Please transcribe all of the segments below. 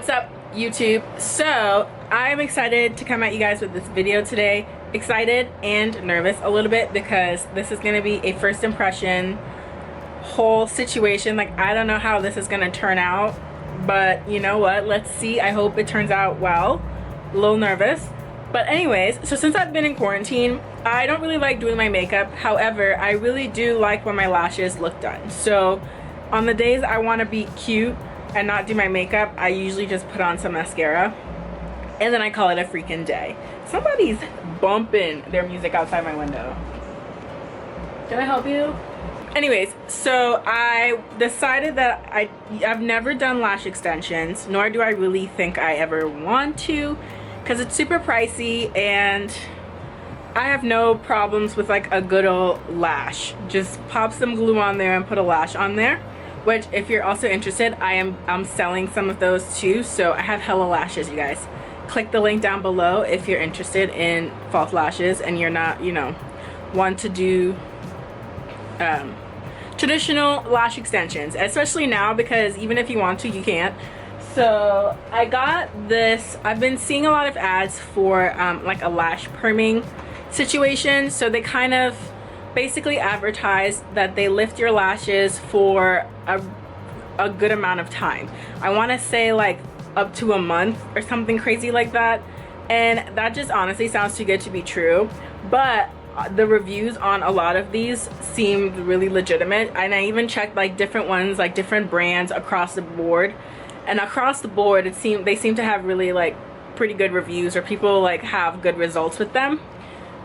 What's up, YouTube? So I'm excited to come at you guys with this video today. Excited and nervous a little bit because this is going to be a first impression whole situation. Like, I don't know how this is going to turn out, but you know what, let's see. I hope it turns out well. A little nervous, but anyways, so since I've been in quarantine, I don't really like doing my makeup. However, I really do like when my lashes look done. So on the days I want to be cute and not do my makeup, I usually just put on some mascara and then I call it a freaking day. Somebody's bumping their music outside my window. Can I help you? Anyways, so I decided that I've never done lash extensions, nor do I really think I ever want to, because it's super pricey and I have no problems with like a good old lash. Just pop some glue on there and put a lash on there. Which, if you're also interested, I'm selling some of those too. So I have hella lashes, you guys. Click the link down below if you're interested in false lashes and you're not, you know, want to do traditional lash extensions, especially now, because even if you want to, you can't. So I got this. I've been seeing a lot of ads for like a lash perming situation. So they kind of basically advertise that they lift your lashes for a good amount of time. I want to say like up to a month or something crazy like that, and that just honestly sounds too good to be true. But the reviews on a lot of these seemed really legitimate, and I even checked like different ones, like different brands across the board, and across the board they seem to have really like pretty good reviews, or people like have good results with them.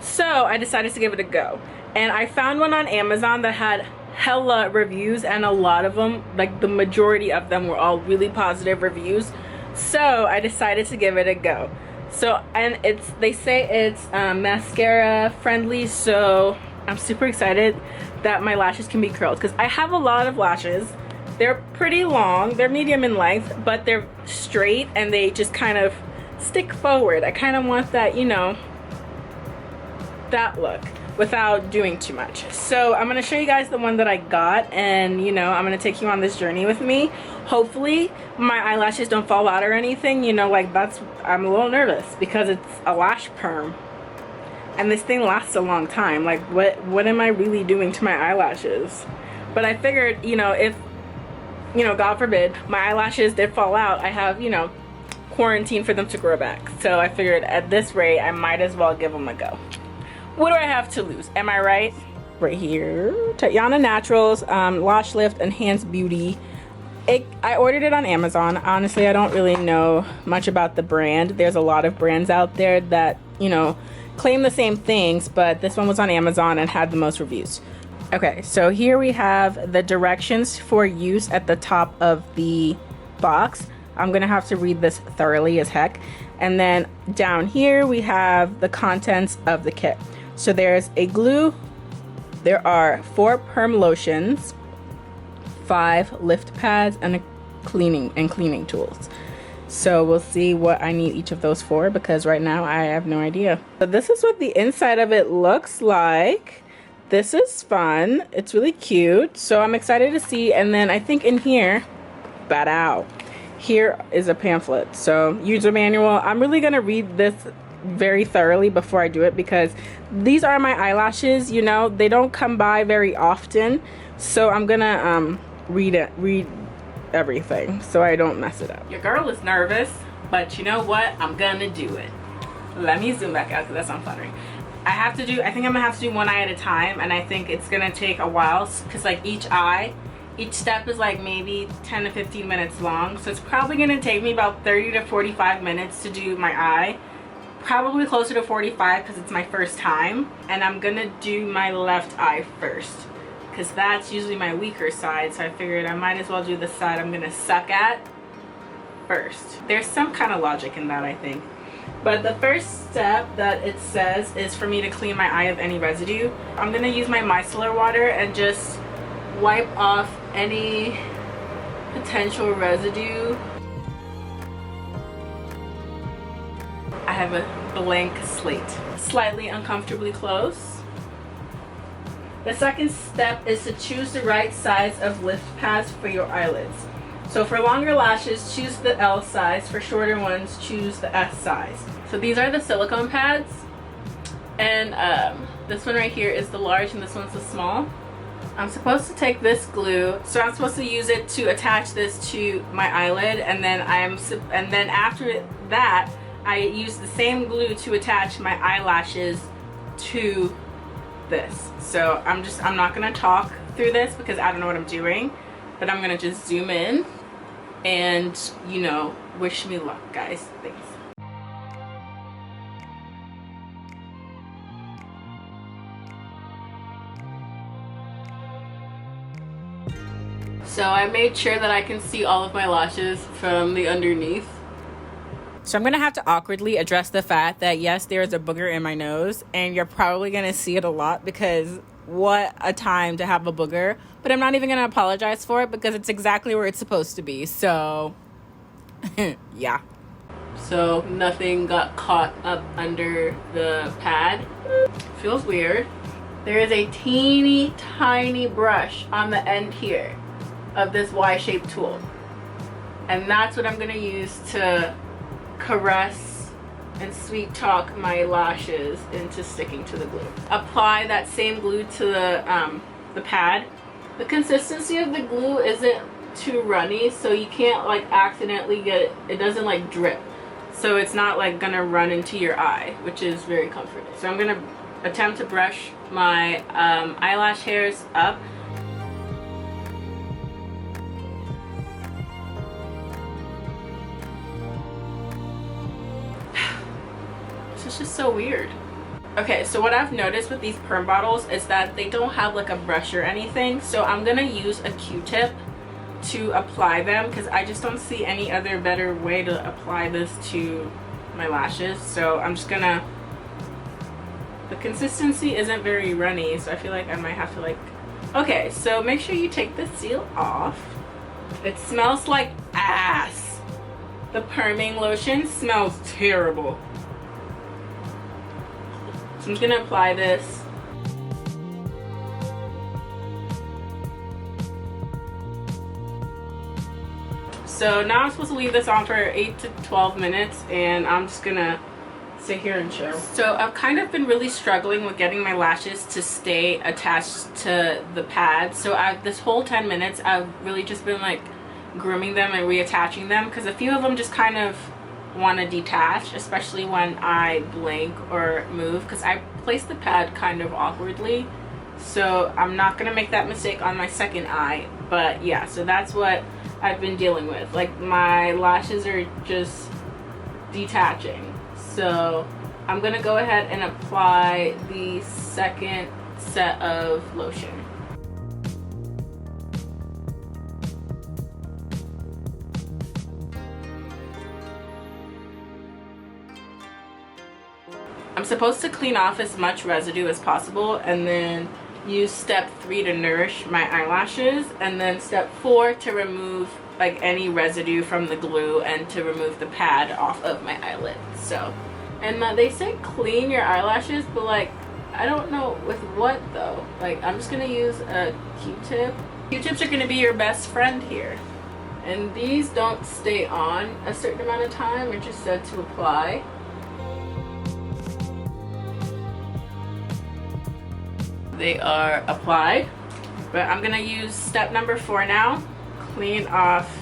So I decided to give it a go. And I found one on Amazon that had hella reviews, and a lot of them, like the majority of them, were all really positive reviews. So I decided to give it a go. So, and they say it's mascara friendly, so I'm super excited that my lashes can be curled, because I have a lot of lashes. They're pretty long, they're medium in length, but they're straight and they just kind of stick forward. I kind of want that, you know, that look, without doing too much. So I'm gonna show you guys the one that I got, and you know, I'm gonna take you on this journey with me. Hopefully my eyelashes don't fall out or anything, you know, like I'm a little nervous because it's a lash perm and this thing lasts a long time. Like what am I really doing to my eyelashes? But I figured, you know, if, you know, God forbid my eyelashes did fall out, I have, you know, quarantine for them to grow back. So I figured at this rate I might as well give them a go. What do I have to lose? Am I right? Right here, Tatiana Naturals Lash Lift Enhanced Beauty. I ordered it on Amazon. Honestly, I don't really know much about the brand. There's a lot of brands out there that, you know, claim the same things, but this one was on Amazon and had the most reviews. Okay, so here we have the directions for use at the top of the box. I'm gonna have to read this thoroughly as heck. And then down here we have the contents of the kit. So there's a glue, there are 4 perm lotions, 5 lift pads, and a cleaning tools. So we'll see what I need each of those for, because right now I have no idea. So this is what the inside of it looks like. This is fun. It's really cute. So I'm excited to see. And then I think in here, here is a pamphlet. So user manual. I'm really gonna read this very thoroughly before I do it, because these are my eyelashes, you know, they don't come by very often. So I'm gonna read everything so I don't mess it up. Your girl is nervous, but you know what? I'm gonna do it. Let me zoom back out because that's not flattering. I think I'm gonna have to do one eye at a time, and I think it's gonna take a while because like each step is like maybe 10 to 15 minutes long. So it's probably gonna take me about 30 to 45 minutes to do my eye. Probably closer to 45 because it's my first time. And I'm gonna do my left eye first, because that's usually my weaker side. So I figured I might as well do the side I'm gonna suck at first. There's some kind of logic in that, I think. But the first step that it says is for me to clean my eye of any residue. I'm gonna use my micellar water and just wipe off any potential residue. I have a blank slate. Slightly uncomfortably close. The second step is to choose the right size of lift pads for your eyelids. So for longer lashes, choose the L size. For shorter ones, choose the S size. So these are the silicone pads. And this one right here is the large and this one's the small. I'm supposed to take this glue, so I'm supposed to use it to attach this to my eyelid, and then after that I use the same glue to attach my eyelashes to this. So I'm not gonna talk through this because I don't know what I'm doing, but I'm gonna just zoom in and, you know, wish me luck, guys. Thanks. So I made sure that I can see all of my lashes from the underneath. So I'm gonna have to awkwardly address the fact that yes, there is a booger in my nose, and you're probably gonna see it a lot because what a time to have a booger. But I'm not even gonna apologize for it because it's exactly where it's supposed to be. So yeah. So nothing got caught up under the pad. Feels weird. There is a teeny tiny brush on the end here of this Y-shaped tool, and that's what I'm gonna use to caress and sweet talk my lashes into sticking to the glue. Apply that same glue to the pad. The consistency of the glue isn't too runny, so you can't like accidentally get it. It doesn't like drip, so it's not like gonna run into your eye, which is very comforting. So I'm gonna attempt to brush my eyelash hairs up. It's just so weird. Okay, so what I've noticed with these perm bottles is that they don't have like a brush or anything, so I'm gonna use a Q-tip to apply them because I just don't see any other better way to apply this to my lashes. So I'm just gonna, the consistency isn't very runny, so I feel like I might have to like, okay, so make sure you take the seal off. It smells like ass. The perming lotion smells terrible. So I'm just gonna apply this. So now I'm supposed to leave this on for 8 to 12 minutes, and I'm just gonna sit here and chill. So I've kind of been really struggling with getting my lashes to stay attached to the pad. So this whole 10 minutes I've really just been like grooming them and reattaching them because a few of them just kind of want to detach, especially when I blink or move, because I placed the pad kind of awkwardly. So I'm not gonna make that mistake on my second eye. But yeah, so that's what I've been dealing with. Like my lashes are just detaching. So I'm gonna go ahead and apply the second set of lotion. I'm supposed to clean off as much residue as possible and then use step 3 to nourish my eyelashes, and then step 4 to remove like any residue from the glue and to remove the pad off of my eyelid. So, and they say clean your eyelashes, but like I don't know with what though. Like I'm just gonna use a Q-tip. Q-tips are gonna be your best friend here, and these don't stay on a certain amount of time. They're just said to apply. They are applied, but I'm gonna use step number 4 now. Clean off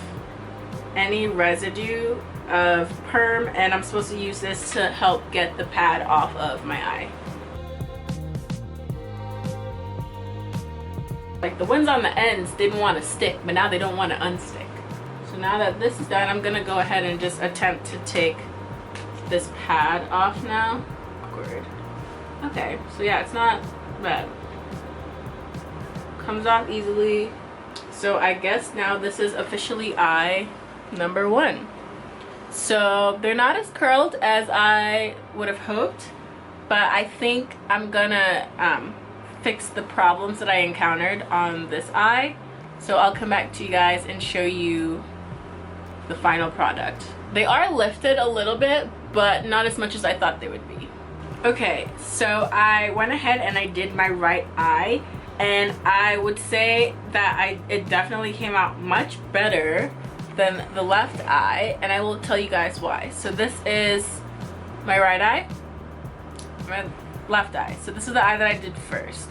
any residue of perm, and I'm supposed to use this to help get the pad off of my eye. Like the ones on the ends didn't want to stick, but now they don't want to unstick. So now that this is done, I'm gonna go ahead and just attempt to take this pad off now. Awkward. Okay, so yeah, it's not bad. Comes off easily. So I guess now this is officially eye number 1. So they're not as curled as I would have hoped, but I think I'm gonna fix the problems that I encountered on this eye. So I'll come back to you guys and show you the final product. They are lifted a little bit, but not as much as I thought they would be. Okay, so I went ahead and I did my right eye, and I would say that it definitely came out much better than the left eye, and I will tell you guys why. So this is my right eye, my left eye. So this is the eye that I did first.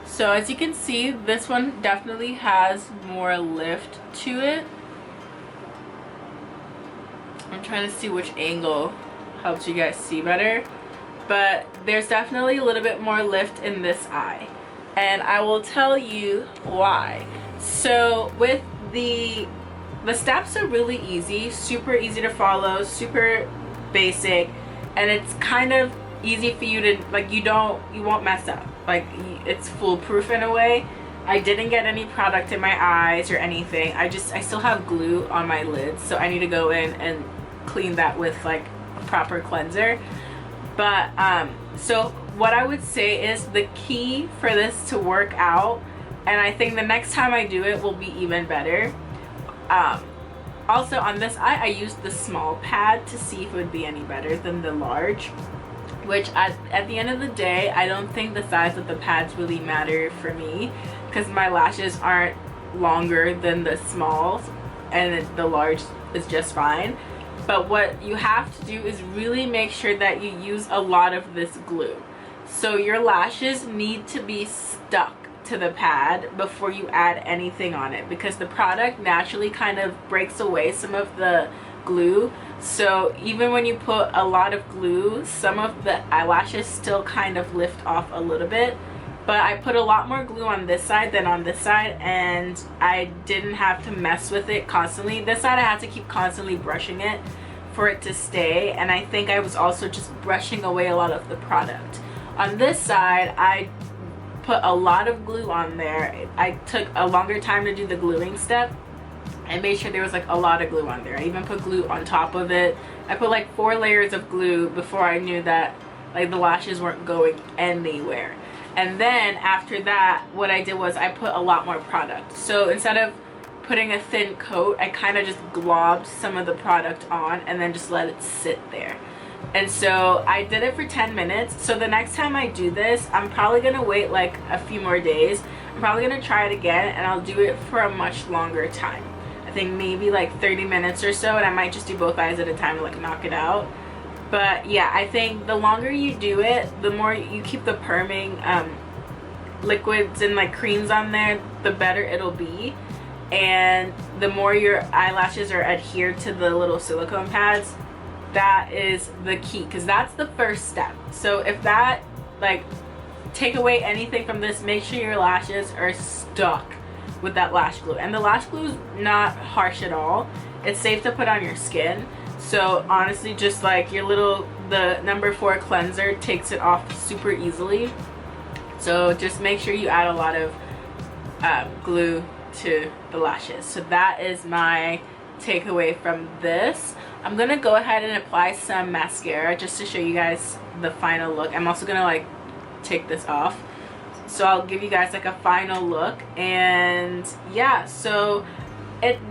So as you can see, this one definitely has more lift to it. I'm trying to see which angle helps you guys see better, but there's definitely a little bit more lift in this eye, and I will tell you why. So with the steps are really easy, super easy to follow, super basic, and it's kind of easy for you to, like, you won't mess up. Like, it's foolproof in a way. I didn't get any product in my eyes or anything. I still have glue on my lids, so I need to go in and clean that with like a proper cleanser. But so what I would say is the key for this to work out, and I think the next time I do it will be even better. Also on this eye, I used the small pad to see if it would be any better than the large, which at the end of the day, I don't think the size of the pads really matter for me, because my lashes aren't longer than the smalls, and the large is just fine. But what you have to do is really make sure that you use a lot of this glue. So your lashes need to be stuck to the pad before you add anything on it, because the product naturally kind of breaks away some of the glue. So even when you put a lot of glue, some of the eyelashes still kind of lift off a little bit. But I put a lot more glue on this side than on this side, and I didn't have to mess with it constantly. This side I had to keep constantly brushing it for it to stay, and I think I was also just brushing away a lot of the product. On this side, I put a lot of glue on there. I took a longer time to do the gluing step and made sure there was like a lot of glue on there. I even put glue on top of it. I put like 4 layers of glue before I knew that like the lashes weren't going anywhere. And then after that, what I did was I put a lot more product. So instead of putting a thin coat, I kind of just globbed some of the product on and then just let it sit there. And so I did it for 10 minutes. So the next time I do this, I'm probably gonna wait like a few more days. I'm probably gonna try it again, and I'll do it for a much longer time. I think maybe like 30 minutes or so, and I might just do both eyes at a time to like knock it out. But yeah, I think the longer you do it, the more you keep the perming liquids and like creams on there, the better it'll be. And the more your eyelashes are adhered to the little silicone pads, that is the key, because that's the first step. So if that, like, take away anything from this, make sure your lashes are stuck with that lash glue. And the lash glue is not harsh at all. It's safe to put on your skin. So honestly, just like your little, the number 4 cleanser takes it off super easily. So just make sure you add a lot of glue to the lashes. So that is my takeaway from this. I'm gonna go ahead and apply some mascara just to show you guys the final look. I'm also gonna like take this off, so I'll give you guys like a final look. And yeah, so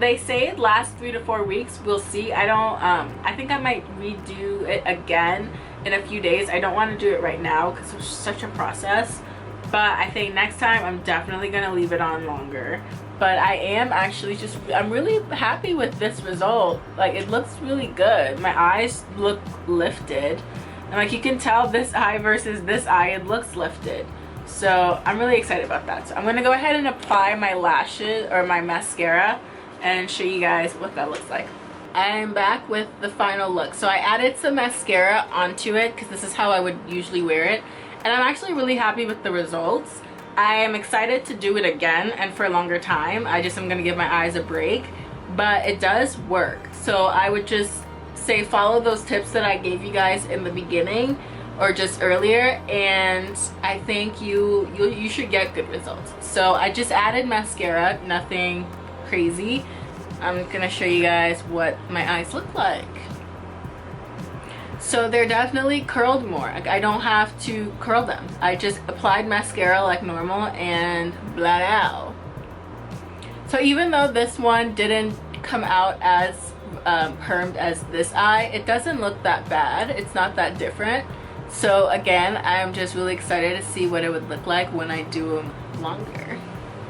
they say it lasts 3 to 4 weeks. We'll see. I think I might redo it again in a few days. I don't want to do it right now because it's such a process, but I think next time I'm definitely gonna leave it on longer. But I am actually I'm really happy with this result. Like, it looks really good. My eyes look lifted, and like you can tell this eye versus this eye, it looks lifted. So I'm really excited about that. So I'm gonna go ahead and apply my lashes or my mascara and show you guys what that looks like. I'm back with the final look. So I added some mascara onto it because this is how I would usually wear it, and I'm actually really happy with the results. I am excited to do it again and for a longer time. I just am gonna give my eyes a break, but it does work. So I would just say follow those tips that I gave you guys in the beginning or just earlier, and I think you should get good results. So I just added mascara, nothing crazy. I'm gonna show you guys what my eyes look like. So they're definitely curled more. I don't have to curl them. I just applied mascara like normal and blah. So even though this one didn't come out as permed as this eye, it doesn't look that bad. It's not that different. So again, I'm just really excited to see what it would look like when I do them longer.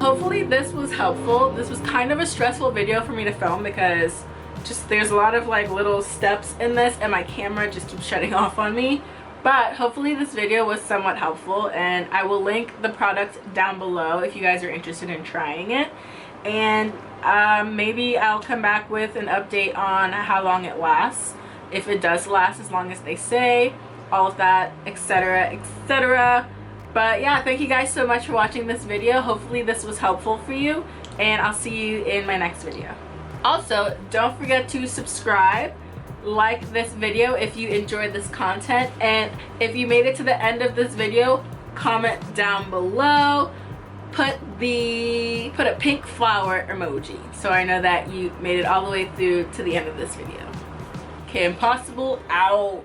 Hopefully this was helpful. This was kind of a stressful video for me to film because just there's a lot of like little steps in this and my camera just keeps shutting off on me. But hopefully this video was somewhat helpful, and I will link the product down below if you guys are interested in trying it. And maybe I'll come back with an update on how long it lasts, if it does last as long as they say, all of that, etc, etc. But yeah, thank you guys so much for watching this video. Hopefully this was helpful for you, and I'll see you in my next video. Also, don't forget to subscribe, like this video if you enjoyed this content, and if you made it to the end of this video, comment down below, put a pink flower emoji so I know that you made it all the way through to the end of this video. KymPossible out.